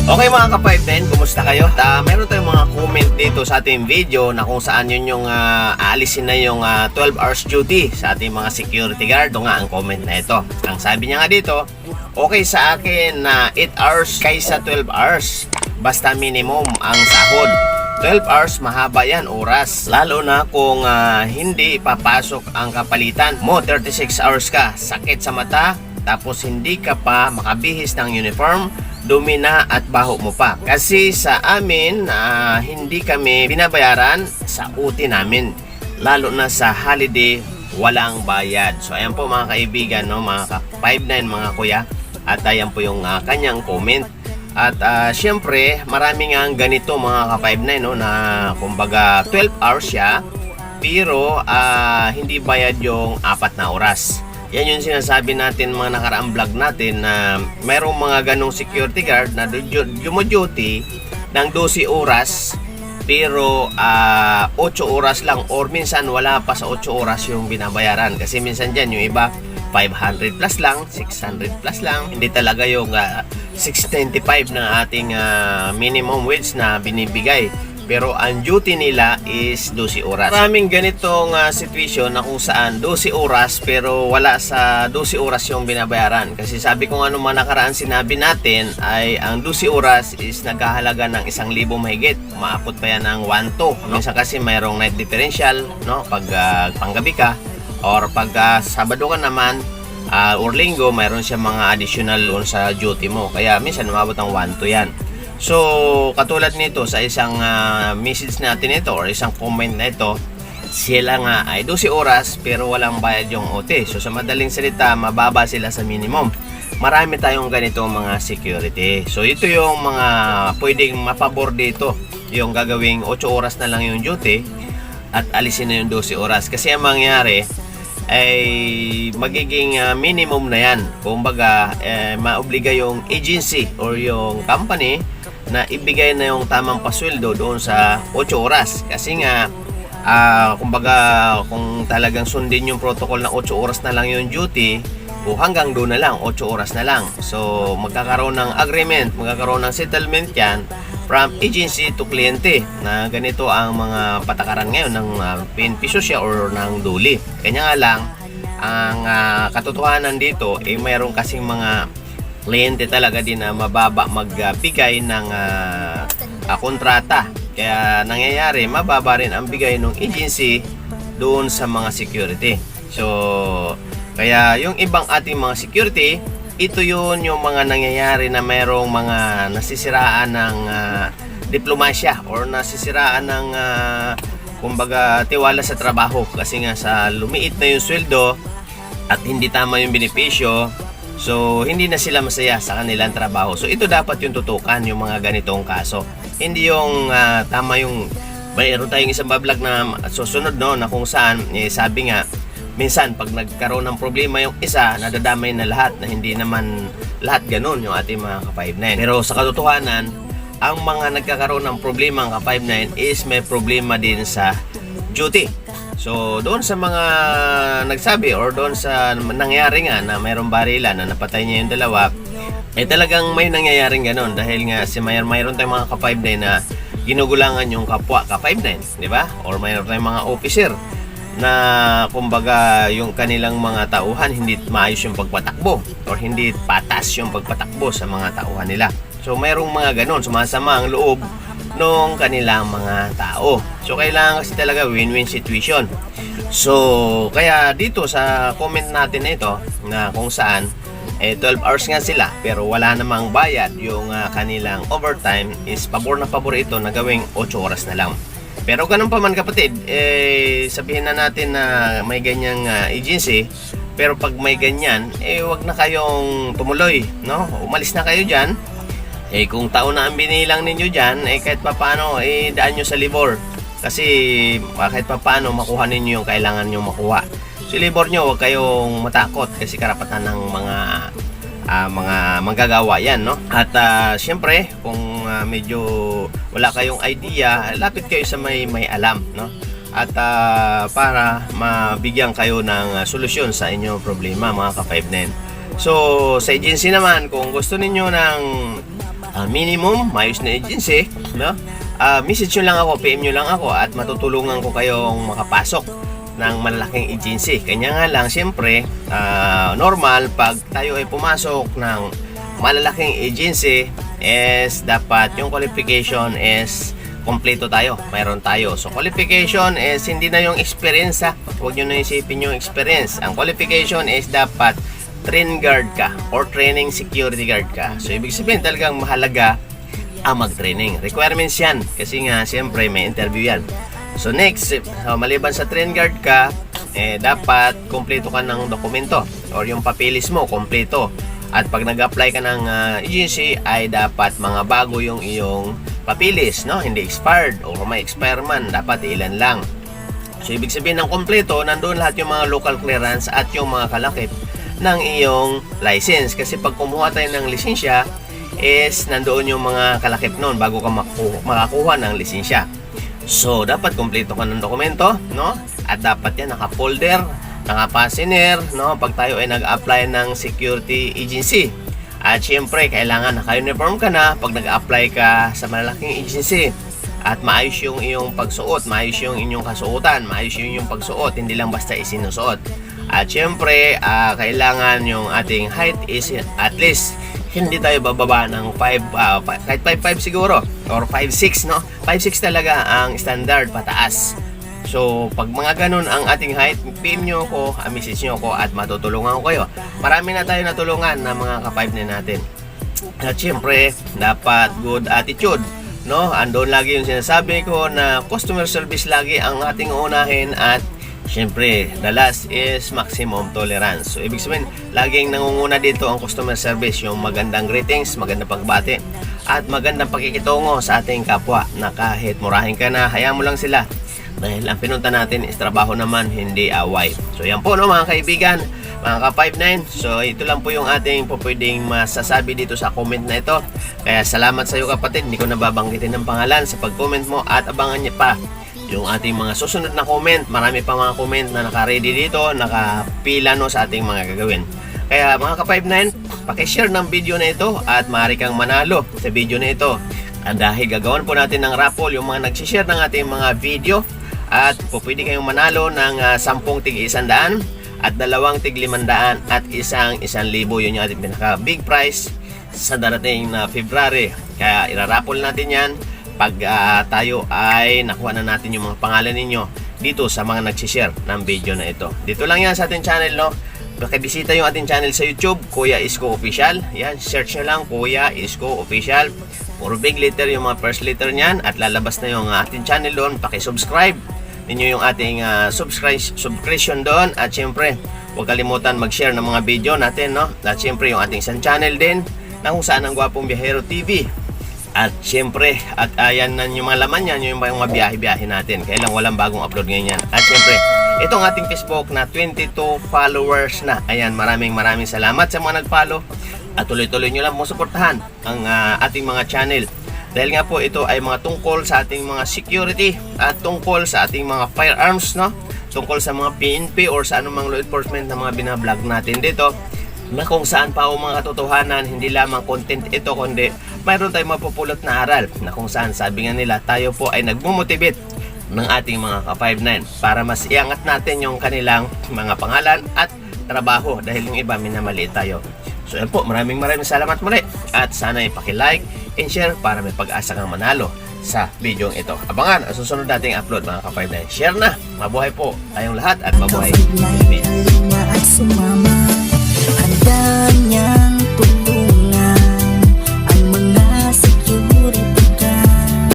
Okay mga ka-510, kumusta kayo? Meron tayong mga comment dito sa ating video na kung saan yun yung aalisin na yung 12 hours duty sa ating mga security guard. Ito nga ang comment na ito. Ang sabi niya nga dito, okay sa akin na 8 hours kaysa 12 hours. Basta minimum ang sahod. 12 hours mahaba yan oras. Lalo na kung hindi papasok ang kapalitan mo. 36 hours ka, sakit sa mata, tapos hindi ka pa makabihis ng uniform, dumi na at baho mo pa. Kasi sa amin, hindi kami binabayaran sa OT namin. Lalo na sa holiday, walang bayad. So ayan po mga kaibigan, no, mga ka-59 mga kuya. At ayan po yung kanyang comment. At syempre, marami nga ganito mga ka-59, no, na kumbaga 12 hours siya, pero hindi bayad yung 4 na oras. Yan yung sinasabi natin mga nakaraang vlog natin na mayroong mga ganong security guard na duty ng 12 oras pero 8 oras lang, or minsan wala pa sa 8 oras yung binabayaran. Kasi minsan dyan yung iba 500 plus lang, 600 plus lang. Hindi talaga yung 695 na ating minimum wage na binibigay. Pero ang duty nila is 12 oras. Maraming ganitong situation na kung saan 12 oras pero wala sa 12 oras yung binabayaran. Kasi sabi ko nga nung mga nakaraan sinabi natin ay ang 12 oras is nagkahalaga ng 1,000 mahigit. Maabot pa yan ng 1-2. No? Minsan kasi mayroong night differential, no? Pag panggabi ka or pag Sabado ka naman or Linggo, mayroon siya mga additional on sa duty mo. Kaya minsan umabot ng 1-2 yan. So, katulad nito sa isang message natin ito or isang comment na ito, sila nga ay 12 oras pero walang bayad yung OT. So, sa madaling salita, mababa sila sa minimum. Marami tayong ganito mga security. So, ito yung mga pwedeng mapabor dito. Yung gagawing 8 oras na lang yung duty at alisin na yung 12 oras. Kasi ang mangyari ay magiging minimum na yan. Kumbaga, maobliga yung agency or yung company na ibigay na yung tamang pasweldo doon sa 8 oras. Kasi nga, kumbaga, kung talagang sundin yung protocol na 8 oras na lang yung duty, o hanggang doon na lang, 8 oras na lang. So, magkakaroon ng agreement, magkakaroon ng settlement yan from agency to kliyente na ganito ang mga patakaran ngayon ng PNP Susya or ng Duli. Kanya nga lang, ang katotohanan dito, mayroon kasing mga kliyente talaga din na mababa magbigay ng kontrata. Kaya nangyayari, mababa rin ang bigay ng agency doon sa mga security. So, kaya yung ibang ating mga security, ito yun yung mga nangyayari na mayroong mga nasisiraan ng diplomasya or nasisiraan ng kumbaga tiwala sa trabaho. Kasi nga sa lumiit na yung sweldo at hindi tama yung benepisyo, so hindi na sila masaya sa kanilang trabaho. So ito dapat yung tutukan, yung mga ganitong kaso. Hindi yung tama yung mayroon tayong isang bablog na susunod, no, na kung saan sabi nga minsan pag nagkaroon ng problema yung isa, nadadamay na lahat, na hindi naman lahat ganun yung ating mga ka-59. Pero sa katotohanan, ang mga nagkakaroon ng problema ang ka-59 is may problema din sa duty. So doon sa mga nagsabi or doon sa nangyari nga na mayroong barila na napatay niya yung dalawa, talagang may nangyayaring ganun dahil nga mayroon tayong mga ka-59 na ginugulangan yung kapwa ka-59, di ba? Or mayroon tayong mga officer na kumbaga yung kanilang mga tauhan hindi maayos yung pagpatakbo or hindi patas yung pagpatakbo sa mga tauhan nila. So mayroong mga ganun, sumasama ang loob nung kanilang mga tao. So kailangan kasi talaga win-win situation. So kaya dito sa comment natin na ito na kung saan 12 hours nga sila pero wala namang bayad yung kanilang overtime, is pabor na pabor ito na gawing 8 oras na lang. Pero ganun pa man kapatid, sabihin na natin na may ganyang agency, pero pag may ganyan, wag na kayong tumuloy, no? Umalis na kayo dyan. Kung taon na ang binilang ninyo dyan, kahit papaano, daan nyo sa libor. Kasi kahit papaano makuha ninyo yung kailangan nyo makuha. So libor nyo, wag kayong matakot kasi karapatan ng mga manggagawa yan, no? At syempre, kung medyo wala kayong idea, lapit kayo sa may alam, no? At para mabigyan kayo ng solusyon sa inyong problema mga ka-59. So sa agency naman, kung gusto ninyo ng minimum, maayos na agency, no? Message nyo lang ako, PM nyo lang ako at matutulungan ko kayong makapasok ng malalaking agency. Kanya nga lang, siyempre, normal, pag tayo ay pumasok ng malalaking agency, is dapat yung qualification is kompleto tayo, mayroon tayo. So qualification is hindi na yung experience, ha. Huwag nyo na isipin yung experience. Ang qualification is dapat train guard ka or training security guard ka. So ibig sabihin talagang mahalaga ang mag-training. Requirements yan kasi nga siyempre may interview yan. So next, maliban sa train guard ka, dapat kompleto ka ng dokumento or yung papilis mo kompleto. At pag nag-apply ka ng agency ay dapat mga bago yung iyong papilis, no? Hindi expired o kung may expire man, dapat ilan lang. So ibig sabihin ng kompleto, nandoon lahat yung mga local clearance at yung mga kalakip ng iyong license. Kasi pag kumuha tayo ng lisensya, is nandoon yung mga kalakip noon bago ka makakuha ng lisensya. So dapat kompleto ka ng dokumento, no? At dapat yan naka-folder, naka-passenger, no? Pag tayo ay nag-apply ng security agency. At syempre, kailangan naka-uniform ka na pag nag-apply ka sa malalaking agency. At maayos yung iyong pagsuot, maayos yung inyong kasuotan, maayos yung inyong pagsuot, hindi lang basta isinusuot. At syempre, kailangan yung ating height is at least hindi tayo bababa ng 5, kahit 5'5 siguro, or 5'6, no? 5'6 talaga ang standard pataas. So, pag mga ganun ang ating height, PM nyo ako, message nyo ako at matutulungan ko kayo. Marami na tayo natulungan na mga ka-5 na natin. At syempre, dapat good attitude, no? Andun lagi yung sinasabi ko na customer service lagi ang ating unahin at syempre, the last is maximum tolerance. So, ibig sabihin, laging nangunguna dito ang customer service, yung magandang greetings, magandang pagbati, at magandang pakikitungo sa ating kapwa na kahit murahin ka na, hayaan mo lang sila. Dahil ang pinunta natin is trabaho naman, hindi away. So yan po, no, mga kaibigan, mga ka-59. So ito lang po yung ating pwedeng masasabi dito sa comment na ito. Kaya salamat sa iyo kapatid, hindi ko nababanggitin ng pangalan sa pag-comment mo at abangan niya pa yung ating mga susunod na comment. Marami pa mga comment na naka-ready dito, nakapila, no, sa ating mga gagawin. Kaya mga ka-59, pakishare ng video na ito at maaari kang manalo sa video na ito. At dahil gagawin po natin ng raffle yung mga nagsishare ng ating mga video, at po pwede kayong manalo ng 10 tig 100 at 2 tig 500 at isang 1,000. Yun yung ating pinaka big prize sa darating na February. Kaya iraraffle natin yan pag tayo ay nakuha na natin yung mga pangalan ninyo dito sa mga nagsishare ng video na ito. Dito lang yan sa ating channel, no? Pakibisita yung ating channel sa YouTube, Kuya Isko Official. Yan, search nyo lang Kuya Isko Official. Puro big letter yung mga first letter niyan at lalabas na yung ating channel doon. Paki-subscribe ninyo yung ating subscription doon. At syempre, huwag kalimutan mag-share ng mga video natin, no? At syempre, yung ating isang channel din na kung saan ang Gwapong Biyahero TV. At syempre, at ayan na yung mga laman yan, yung mga biyahe-biyahe natin. Kailang walang bagong upload ngayon yan. At syempre, itong ating Facebook na 22 followers na. Ayan, maraming salamat sa mga nag-follow. At tuloy-tuloy nyo lang mong suportahan ang ating mga channel. Dahil nga po ito ay mga tungkol sa ating mga security at tungkol sa ating mga firearms, no? Tungkol sa mga PNP or sa anumang law enforcement na mga binablog natin dito, na kung saan pa o mga katotohanan, hindi lamang content ito kundi mayroon tayong mapupulot na aral na kung saan sabi nga nila tayo po ay nagmumotivate ng ating mga ka-59 para mas iangat natin yung kanilang mga pangalan at trabaho dahil yung iba minamaliit tayo. So yan po, maraming salamat muli at sana ipaki-like and share para may pag-asa kang manalo sa video ito. Abangan ang susunod nating upload mga ka-59. Share na! Mabuhay po tayong lahat at mabuhay.